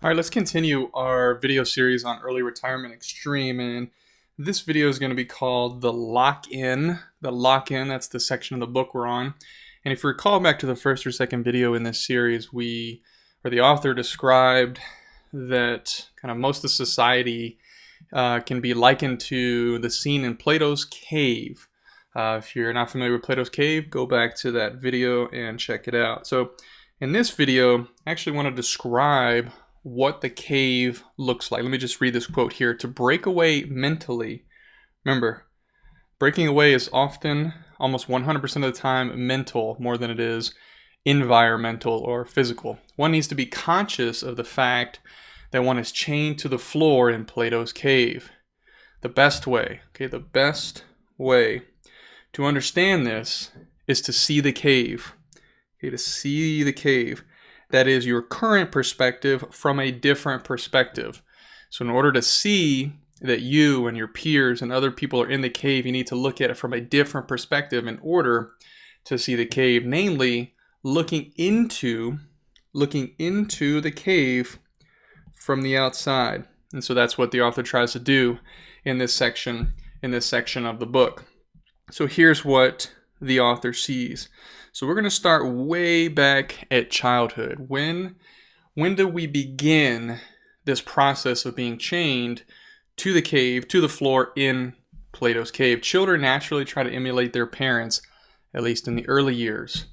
All right, let's continue our video series on early retirement extreme. And this video is going to be called the Lock-In. The Lock-In, that's the section of the book we're on. And if you recall back to the first or second video in this series, the author described that kind of most of society can be likened to the scene in Plato's cave. If you're not familiar with Plato's cave, go back to that video and check it out. So in this video, I actually want to describe what the cave looks like. Let me just read this quote here. To break away mentally, remember, breaking away is often, almost 100% of the time, mental more than it is environmental or physical. One needs to be conscious of the fact that one is chained to the floor in Plato's cave. The best way to understand this is to see the cave. To see the cave. That is your current perspective from a different perspective. So in order to see that you and your peers and other people are in the cave, you need to look at it from a different perspective in order to see the cave, namely looking into the cave from the outside. And so that's what the author tries to do in this section of the book. So here's what the author sees. So we're going to start way back at childhood. When do we begin this process of being chained to the cave, to the floor in Plato's cave? Children naturally try to emulate their parents, at least in the early years.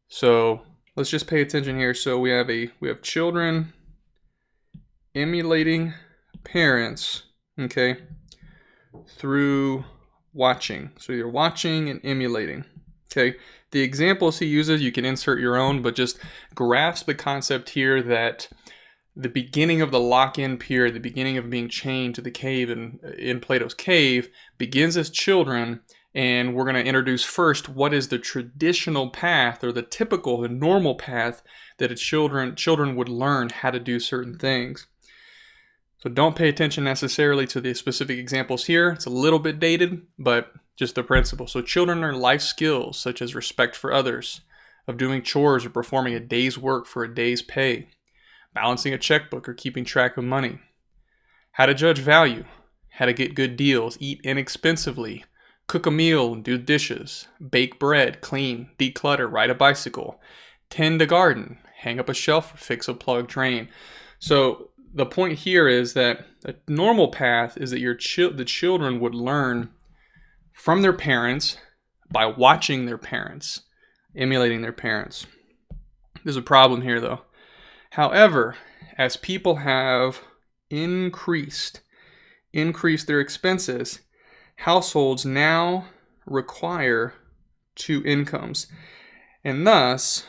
So let's just pay attention here. So we have children emulating parents, okay, through watching. So you're watching and emulating. Okay, the examples he uses, you can insert your own, but just grasp the concept here that the beginning of the lock-in period, the beginning of being chained to the cave in Plato's cave, begins as children, and we're going to introduce first what is the traditional path or the typical, the normal path that children would learn how to do certain things. So don't pay attention necessarily to the specific examples here. It's a little bit dated, but just the principle. So children learn life skills such as respect for others, of doing chores or performing a day's work for a day's pay, balancing a checkbook or keeping track of money, how to judge value, how to get good deals, eat inexpensively, cook a meal and do dishes, bake bread, clean, declutter, ride a bicycle, tend a garden, hang up a shelf, or fix a plugged drain. So the point here is that a normal path is that the children would learn from their parents by watching their parents, emulating their parents. There's a problem here though. However, as people have increased their expenses, households now require two incomes. And thus,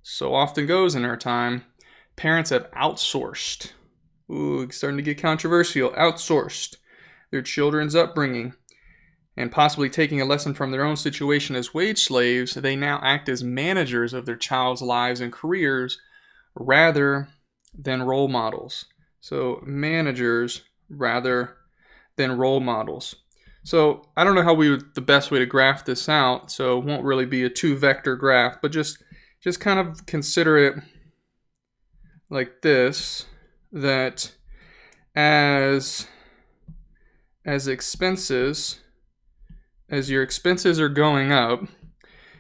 so often goes in our time, parents have outsourced. Ooh, starting to get controversial. Outsourced their children's upbringing. And possibly taking a lesson from their own situation as wage slaves, they now act as managers of their child's lives and careers rather than role models. So managers rather than role models. So I don't know the best way to graph this out, so it won't really be a two-vector graph, but just kind of consider it like this, that as your expenses are going up,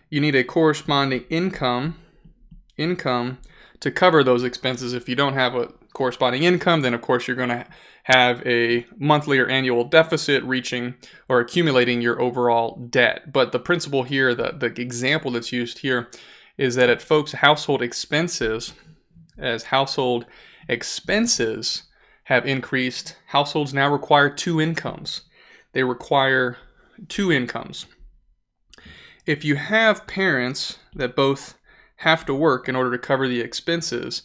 you need a corresponding income to cover those expenses. If you don't have a corresponding income, then of course you're going to have a monthly or annual deficit reaching or accumulating your overall debt. But the principle here, the example that's used here, is that at folks' household expenses, as household expenses have increased, households now require two incomes. They require two incomes. If you have parents that both have to work in order to cover the expenses,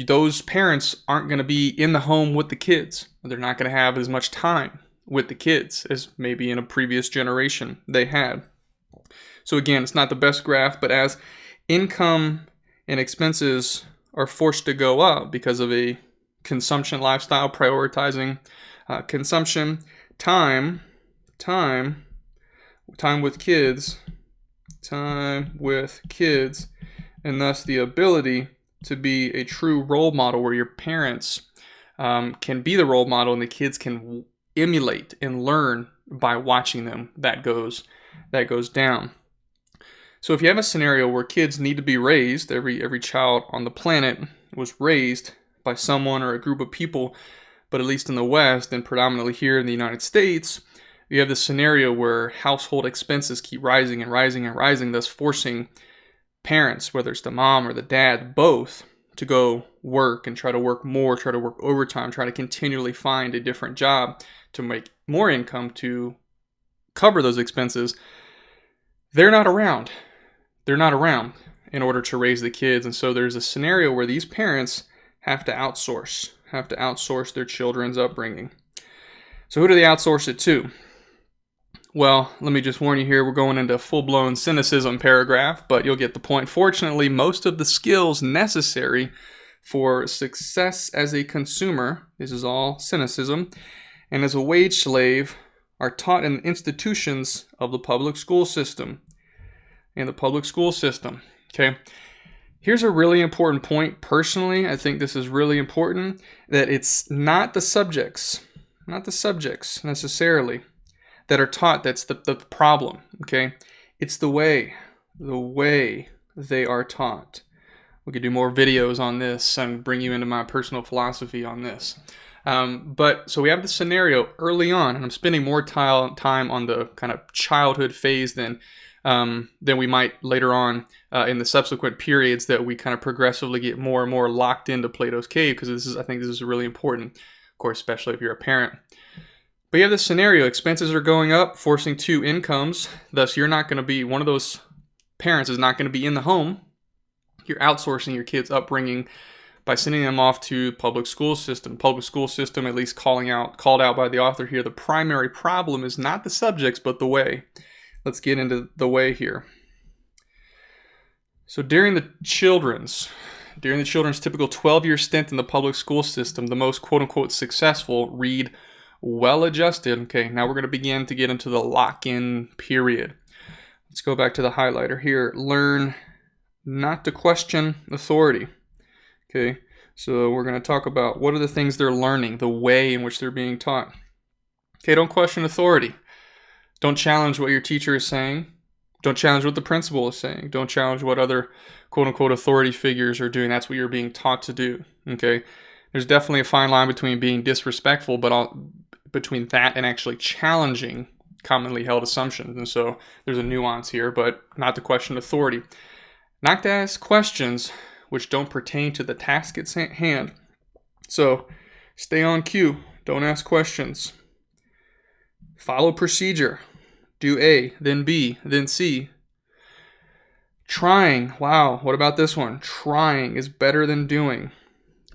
those parents aren't going to be in the home with the kids. They're not going to have as much time with the kids as maybe in a previous generation they had. So again, it's not the best graph, but as income and expenses are forced to go up because of a consumption lifestyle, prioritizing consumption, time with kids, and thus the ability to be a true role model where your parents can be the role model and the kids can emulate and learn by watching them. That goes down. So if you have a scenario where kids need to be raised, every child on the planet was raised by someone or a group of people, but at least in the West and predominantly here in the United States, you have this scenario where household expenses keep rising and rising and rising, thus forcing parents, whether it's the mom or the dad, both to go work and try to work more, try to work overtime, try to continually find a different job to make more income to cover those expenses. They're not around. They're not around in order to raise the kids. And so there's a scenario where these parents have to outsource their children's upbringing. So who do they outsource it to? Well, let me just warn you here, we're going into a full-blown cynicism paragraph, but you'll get the point. Fortunately, most of the skills necessary for success as a consumer, this is all cynicism, and as a wage slave, are taught in institutions of the public school system. Okay? Here's a really important point. Personally, I think this is really important, that it's not the subjects necessarily that are taught that's the problem, okay? It's the way they are taught. We could do more videos on this and bring you into my personal philosophy on this. But so we have the scenario early on, and I'm spending more time on the kind of childhood phase than we might later on in the subsequent periods that we kind of progressively get more and more locked into Plato's cave, because I think this is really important, of course, especially if you're a parent. But you have this scenario, expenses are going up, forcing two incomes. Thus, you're not going to be, one of those parents is not going to be in the home. You're outsourcing your kids' upbringing by sending them off to public school system. Public school system, at least called out by the author here, the primary problem is not the subjects, but the way. Let's get into the way here. So during the children's typical 12-year stint in the public school system, the most quote-unquote successful read well-adjusted. Okay, now we're going to begin to get into the lock-in period. Let's go back to the highlighter here. Learn not to question authority. Okay, so we're going to talk about what are the things they're learning, the way in which they're being taught. Okay, don't question authority. Don't challenge what your teacher is saying. Don't challenge what the principal is saying. Don't challenge what other quote-unquote authority figures are doing. That's what you're being taught to do. Okay, there's definitely a fine line between being disrespectful, but between that and actually challenging commonly held assumptions. And so there's a nuance here, but not to question authority. Not to ask questions which don't pertain to the task at hand. So stay on cue. Don't ask questions. Follow procedure. Do A, then B, then C. Trying. Wow, what about this one? Trying is better than doing.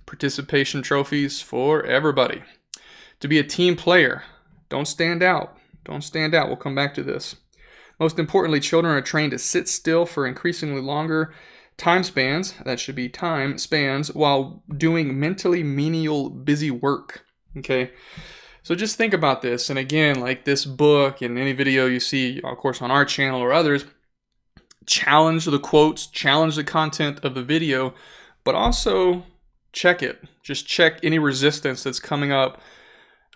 Participation trophies for everybody. To be a team player. Don't stand out. We'll come back to this. Most importantly, children are trained to sit still for increasingly longer time spans. That should be time spans while doing mentally menial, busy work. Okay. So just think about this. And again, like this book and any video you see, of course, on our channel or others, challenge the quotes, challenge the content of the video, but also check it. Just check any resistance that's coming up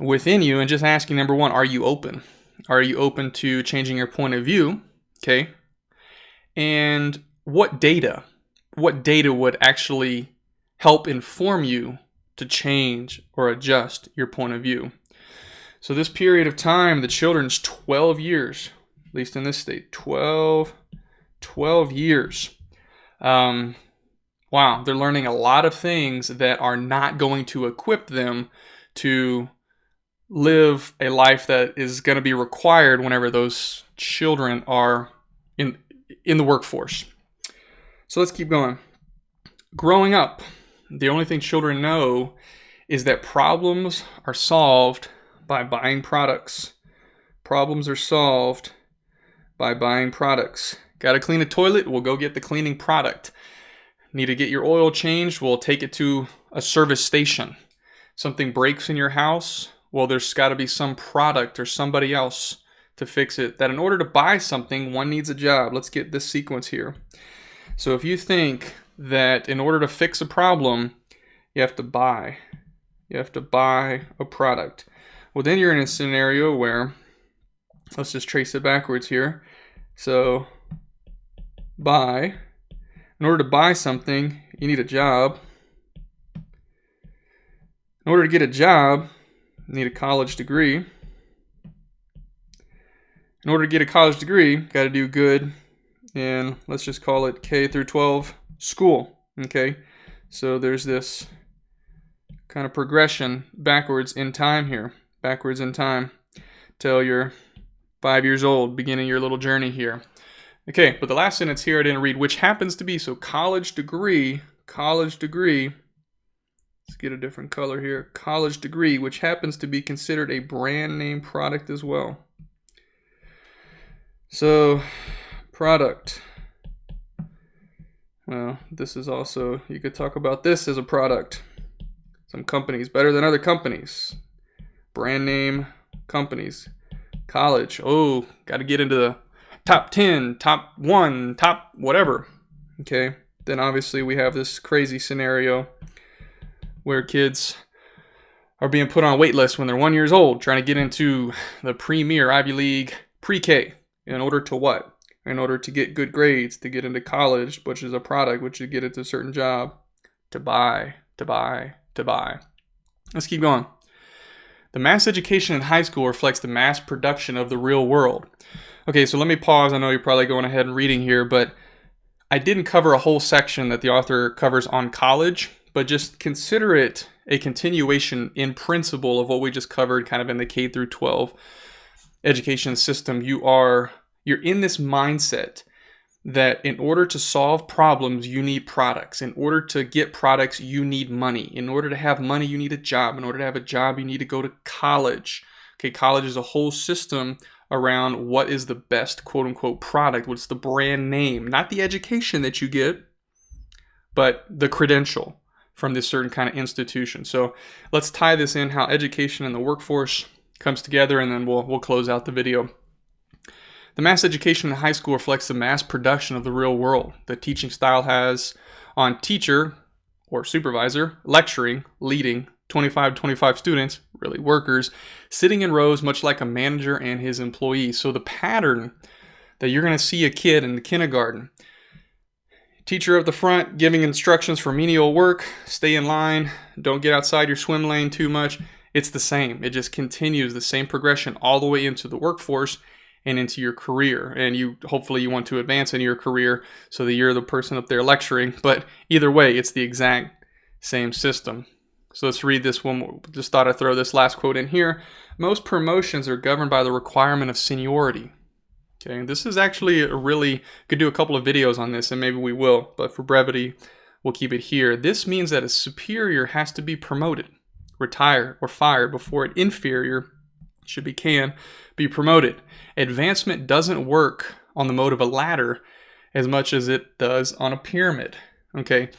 within you and just asking, number one, are you open? Are you open to changing your point of view? Okay. And what data would actually help inform you to change or adjust your point of view? So this period of time, the children's 12 years, at least in this state, 12 years. Wow, they're learning a lot of things that are not going to equip them to live a life that is going to be required whenever those children are in the workforce. So let's keep going. Growing up, the only thing children know is that problems are solved by buying products. Problems are solved by buying products. Got to clean a toilet? We'll go get the cleaning product. Need to get your oil changed? We'll take it to a service station. Something breaks in your house? Well, there's got to be some product or somebody else to fix it. That in order to buy something, one needs a job. Let's get this sequence here. So if you think that in order to fix a problem, you have to buy. You have to buy a product. Well, then you're in a scenario where, let's just trace it backwards here. So, buy. In order to buy something, you need a job. In order to get a job, you need a college degree. In order to get a college degree, you got to do good in, let's just call it K through 12 school. Okay, so there's this kind of progression backwards in time here. Backwards in time till you're 5 years old, beginning your little journey here. Okay, but the last sentence here I didn't read, which happens to be, so college degree, let's get a different color here. College degree, which happens to be considered a brand name product as well. So, product. Well, this is also, you could talk about this as a product. Some companies better than other companies. Brand name companies. College. Oh, got to get into the top 10, top 1, top whatever. Okay. Then obviously we have this crazy scenario where kids are being put on a wait list when they're 1 year old, trying to get into the premier Ivy League pre-K. In order to what? In order to get good grades, to get into college, which is a product, which is get into a certain job, to buy. Let's keep going. The mass education in high school reflects the mass production of the real world. Okay, so let me pause. I know you're probably going ahead and reading here, but I didn't cover a whole section that the author covers on college, but just consider it a continuation in principle of what we just covered kind of in the K through 12 education system. You're in this mindset that in order to solve problems, you need products. In order to get products, you need money. In order to have money, you need a job. In order to have a job, you need to go to college. Okay, college is a whole system around what is the best quote unquote product. What's the brand name? Not the education that you get, but the credential from this certain kind of institution. So let's tie this in, how education and the workforce comes together, and then we'll close out the video. The mass education in high school reflects the mass production of the real world. The teaching style has on teacher or supervisor, lecturing, leading, 25 students, really workers, sitting in rows much like a manager and his employees. So the pattern that you're going to see a kid in the kindergarten, teacher up the front giving instructions for menial work, stay in line, don't get outside your swim lane too much. It's the same. It just continues the same progression all the way into the workforce and into your career. And hopefully you want to advance in your career so that you're the person up there lecturing. But either way, it's the exact same system. So let's read this one. Just thought I'd throw this last quote in here. Most promotions are governed by the requirement of seniority. Okay, this is actually could do a couple of videos on this, and maybe we will, but for brevity, we'll keep it here. This means that a superior has to be promoted, retired, or fired before an inferior can be promoted. Advancement doesn't work on the mode of a ladder as much as it does on a pyramid. Okay,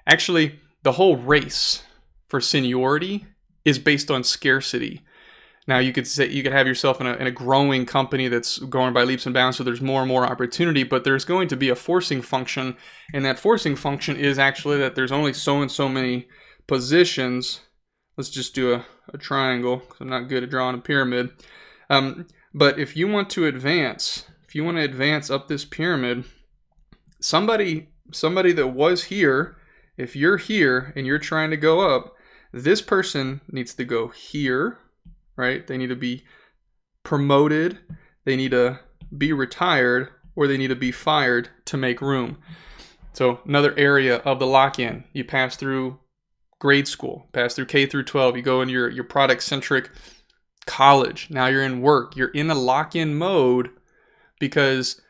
actually, the whole race for seniority is based on scarcity. Now you could have yourself in a growing company that's going by leaps and bounds, so there's more and more opportunity, but there's going to be a forcing function, and that forcing function is actually that there's only so and so many positions. Let's just do a triangle, because I'm not good at drawing a pyramid. But if you want to advance, up this pyramid, somebody that was here, if you're here and you're trying to go up, this person needs to go here, right? They need to be promoted, they need to be retired, or they need to be fired to make room. So another area of the lock-in, you pass through grade school, pass through K through 12, you go in your product-centric college. Now you're in work. You're in a lock-in mode because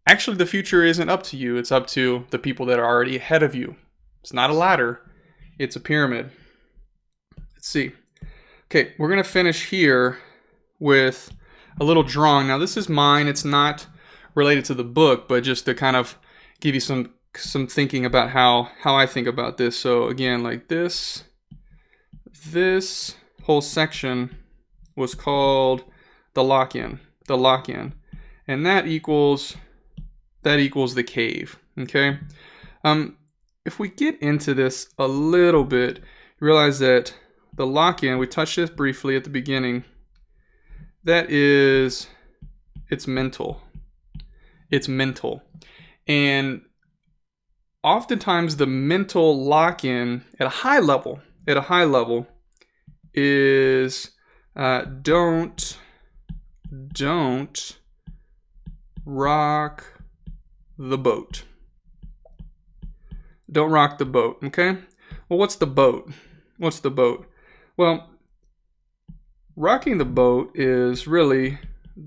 actually the future isn't up to you. It's up to the people that are already ahead of you. It's not a ladder. It's a pyramid. Let's see. Okay, we're going to finish here with a little drawing. Now this is mine. It's not related to the book, but just to kind of give you some thinking about how I think about this. So again, like this whole section was called the lock-in, and that equals the cave. Okay, if we get into this a little bit, you realize that the lock-in, we touched this briefly at the beginning, it's mental. It's mental. And oftentimes the mental lock-in at a high level is don't rock the boat. Don't rock the boat, okay? Well, what's the boat? What's the boat? Well, rocking the boat is really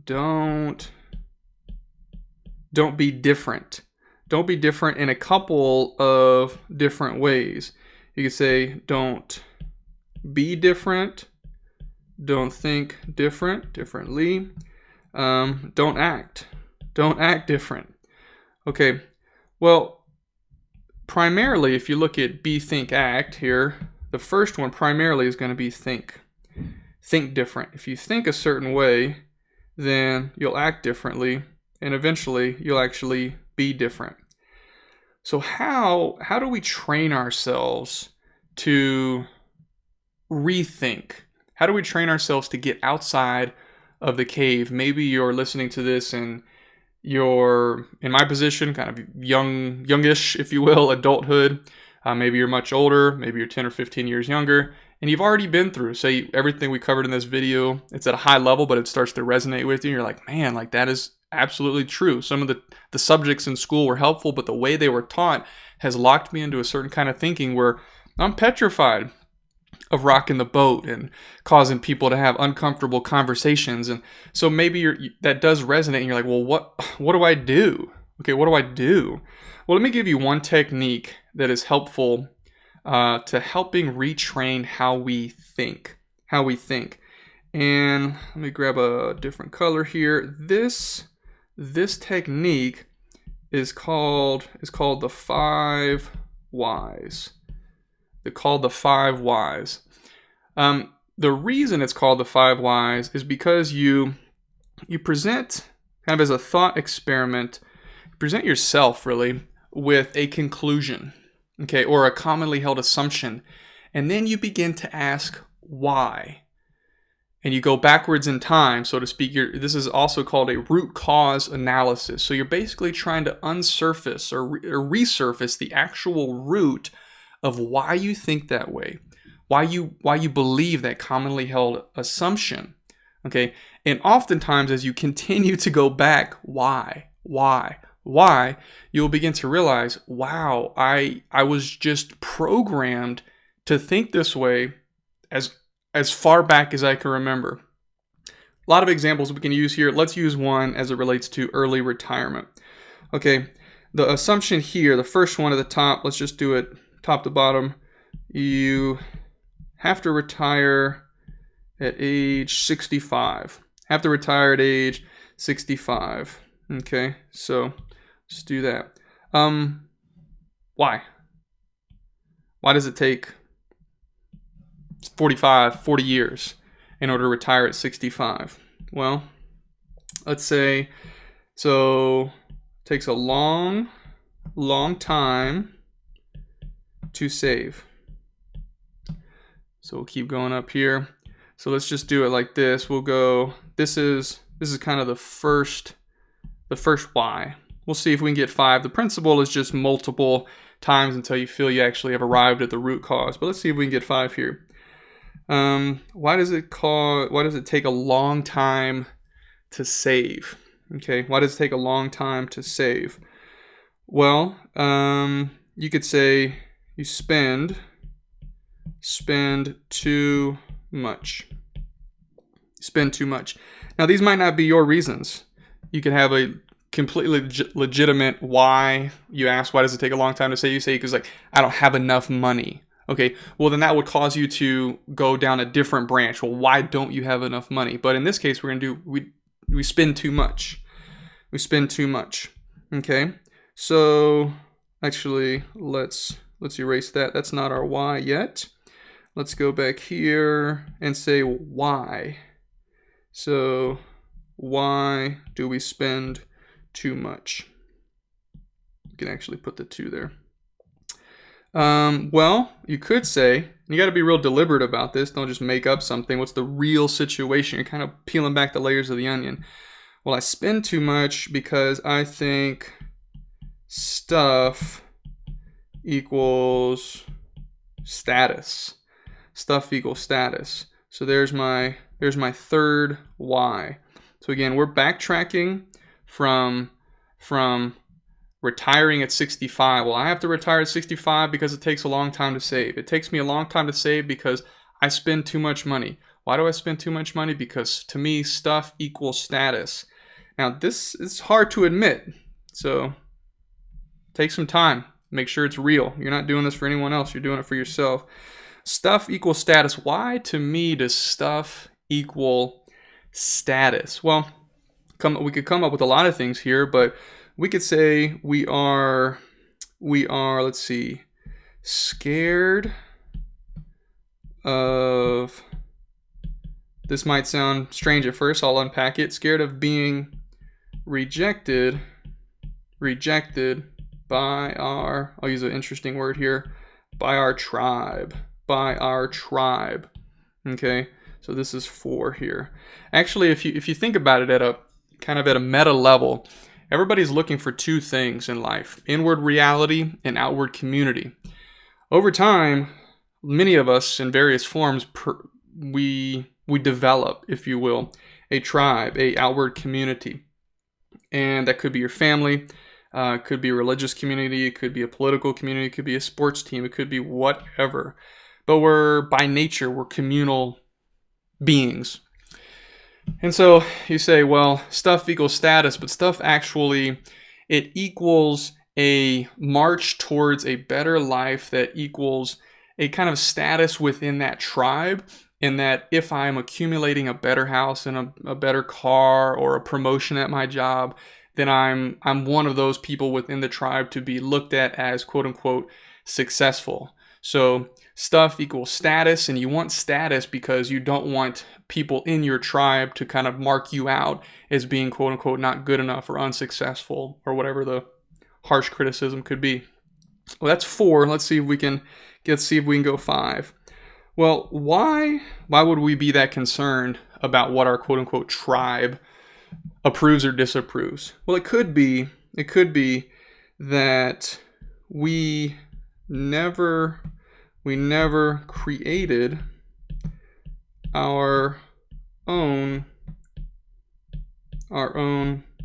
don't be different. Don't be different in a couple of different ways. You could say don't be different, don't think differently, don't act different. Okay, well, primarily, if you look at be, think, act here, the first one primarily is going to be think. Think different. If you think a certain way, then you'll act differently, and eventually you'll actually be different. So how do we train ourselves to rethink? How do we train ourselves to get outside of the cave? Maybe you're listening to this and you're in my position, kind of youngish, if you will, adulthood. Maybe you're much older, maybe you're 10 or 15 years younger, and you've already been through, say, everything we covered in this video. It's at a high level, but it starts to resonate with you. You're like, man, like that is absolutely true. Some of the subjects in school were helpful, but the way they were taught has locked me into a certain kind of thinking where I'm petrified of rocking the boat and causing people to have uncomfortable conversations. And so maybe that does resonate and you're like, well, what do I do? Okay, what do I do? Well, let me give you one technique that is helpful to helping retrain how we think. And let me grab a different color here. This technique is called the 5 whys. They're called the 5 whys. The reason it's called the 5 whys is because you present, kind of as a thought experiment, present yourself really with a conclusion, okay, or a commonly held assumption, and then you begin to ask why. And you go backwards in time, so to speak. This is also called a root cause analysis. So you're basically trying to unsurface or resurface the actual root of why you think that way, why you believe that commonly held assumption. Okay, and oftentimes as you continue to go back, why, you'll begin to realize, wow, I was just programmed to think this way as far back as I can remember. A lot of examples we can use here. Let's use one as it relates to early retirement. Okay, the assumption here, the first one at the top, let's just do it top to bottom. You have to retire at age 65. Have to retire at age 65. Okay, so let's do that. Why? Why does it take 40 years in order to retire at 65? Well, let's say, so it takes a long time to save. So we'll keep going up here. So let's just do it like this. We'll go, this is kind of the first why. We'll see if we can get 5. The principle is just multiple times until you feel you actually have arrived at the root cause. But let's see if we can get 5 here. Why does it take a long time to save? Okay, why does it take a long time to save? Well, you could say you spend too much. Spend too much. Now, these might not be your reasons. You could have a completely legitimate why. You ask, why does it take a long time to save? You say, because like, I don't have enough money. Okay, well then that would cause you to go down a different branch. Well, why don't you have enough money? But in this case, we're gonna do, we spend too much. We spend too much. Okay, so actually let's erase that. That's not our why yet. Let's go back here and say why. So why do we spend too much? You can actually put the 2 there. Well, you could say, you got to be real deliberate about this. Don't just make up something. What's the real situation? You're kind of peeling back the layers of the onion. Well, I spend too much because I think stuff equals status. Stuff equals status. So there's my third why. So again, we're backtracking from retiring at 65. Well, I have to retire at 65 because it takes a long time to save. It takes me a long time to save because I spend too much money. Why do I spend too much money? Because to me, stuff equals status. Now, this is hard to admit, so take some time. Make sure it's real. You're not doing this for anyone else. You're doing it for yourself. Stuff equals status. Why, to me, does stuff equal status? Well, we could come up with a lot of things here, but we could say we are, let's see, scared of, this might sound strange at first, I'll unpack it, scared of being rejected by our, I'll use an interesting word here, by our tribe. Okay, so this is 4 here. Actually, if you think about it at a kind of at a meta level, everybody's looking for 2 things in life: inward reality and outward community. Over time, many of us in various forms, we develop, if you will, a tribe, a outward community. And that could be your family, it could be a religious community, it could be a political community, it could be a sports team, it could be whatever. But by nature, we're communal beings. And so you say, well, stuff equals status, but stuff actually, it equals a march towards a better life that equals a kind of status within that tribe, in that if I'm accumulating a better house and a better car or a promotion at my job, then I'm one of those people within the tribe to be looked at as quote unquote successful. So stuff equals status, and you want status because you don't want people in your tribe to kind of mark you out as being quote unquote not good enough or unsuccessful or whatever the harsh criticism could be. Well, that's 4. Let's see if we can go 5. Well, why would we be that concerned about what our quote unquote tribe approves or disapproves? Well, it could be that we never created our own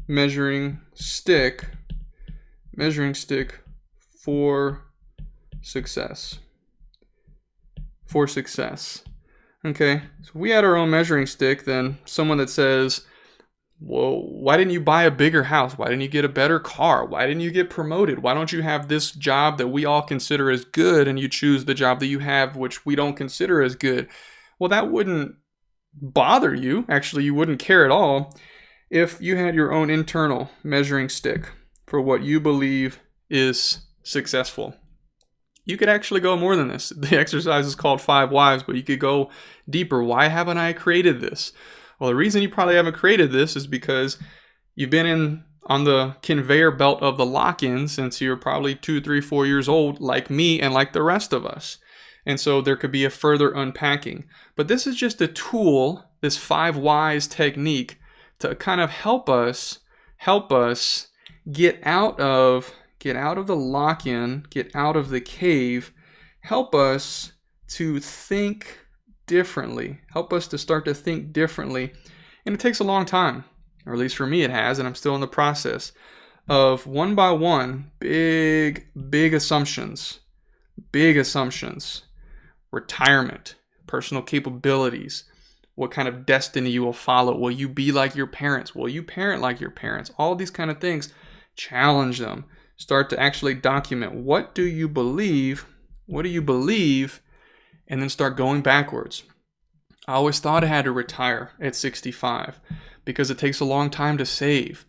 measuring stick for success. Okay, so if we had our own measuring stick, then someone that says, well, why didn't you buy a bigger house? Why didn't you get a better car? Why didn't you get promoted? Why don't you have this job that we all consider as good and you choose the job that you have, which we don't consider as good? Well, that wouldn't bother you. Actually, you wouldn't care at all if you had your own internal measuring stick for what you believe is successful. You could actually go more than this. The exercise is called 5 Whys, but you could go deeper. Why haven't I created this? Well, the reason you probably haven't created this is because you've been on the conveyor belt of the Lockin since you're probably 2, 3, 4 years old, like me and like the rest of us. And so there could be a further unpacking. But this is just a tool, this 5 Whys technique, to kind of help us get out of the lock-in, get out of the cave, help us to think differently, help us to start to think differently. And it takes a long time, or at least for me it has, and I'm still in the process of one by one, big assumptions, retirement, personal capabilities, what kind of destiny you will follow. Will you be like your parents? Will you parent like your parents? All these kind of things, challenge them. Start to actually document, what do you believe, and then start going backwards. I always thought I had to retire at 65 because it takes a long time to save.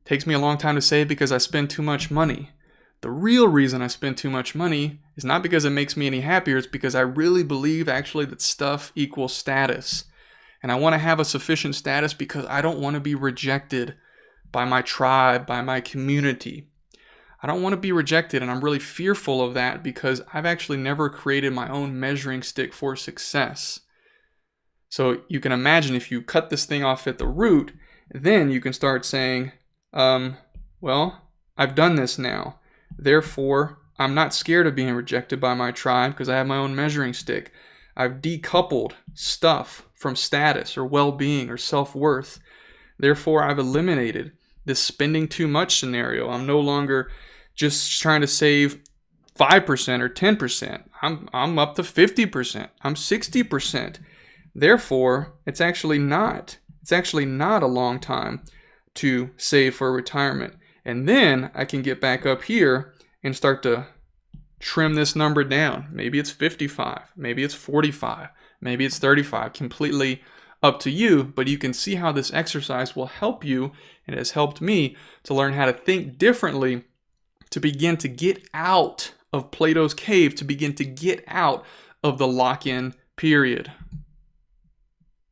It takes me a long time to save because I spend too much money. The real reason I spend too much money is not because it makes me any happier, it's because I really believe actually that stuff equals status. And I want to have a sufficient status because I don't want to be rejected by my tribe, by my community. I don't want to be rejected, and I'm really fearful of that because I've actually never created my own measuring stick for success. So you can imagine if you cut this thing off at the root, then you can start saying, well, I've done this now. Therefore, I'm not scared of being rejected by my tribe because I have my own measuring stick. I've decoupled stuff from status or well-being or self-worth. Therefore, I've eliminated this spending too much scenario. I'm no longer just trying to save 5% or 10%. I'm up to 50%. I'm 60%. Therefore, it's actually not a long time to save for retirement. And then I can get back up here and start to trim this number down. Maybe it's 55, maybe it's 45, maybe it's 35, completely up to you, but you can see how this exercise will help you, and it has helped me to learn how to think differently, to begin to get out of Plato's cave, to begin to get out of the lock-in period.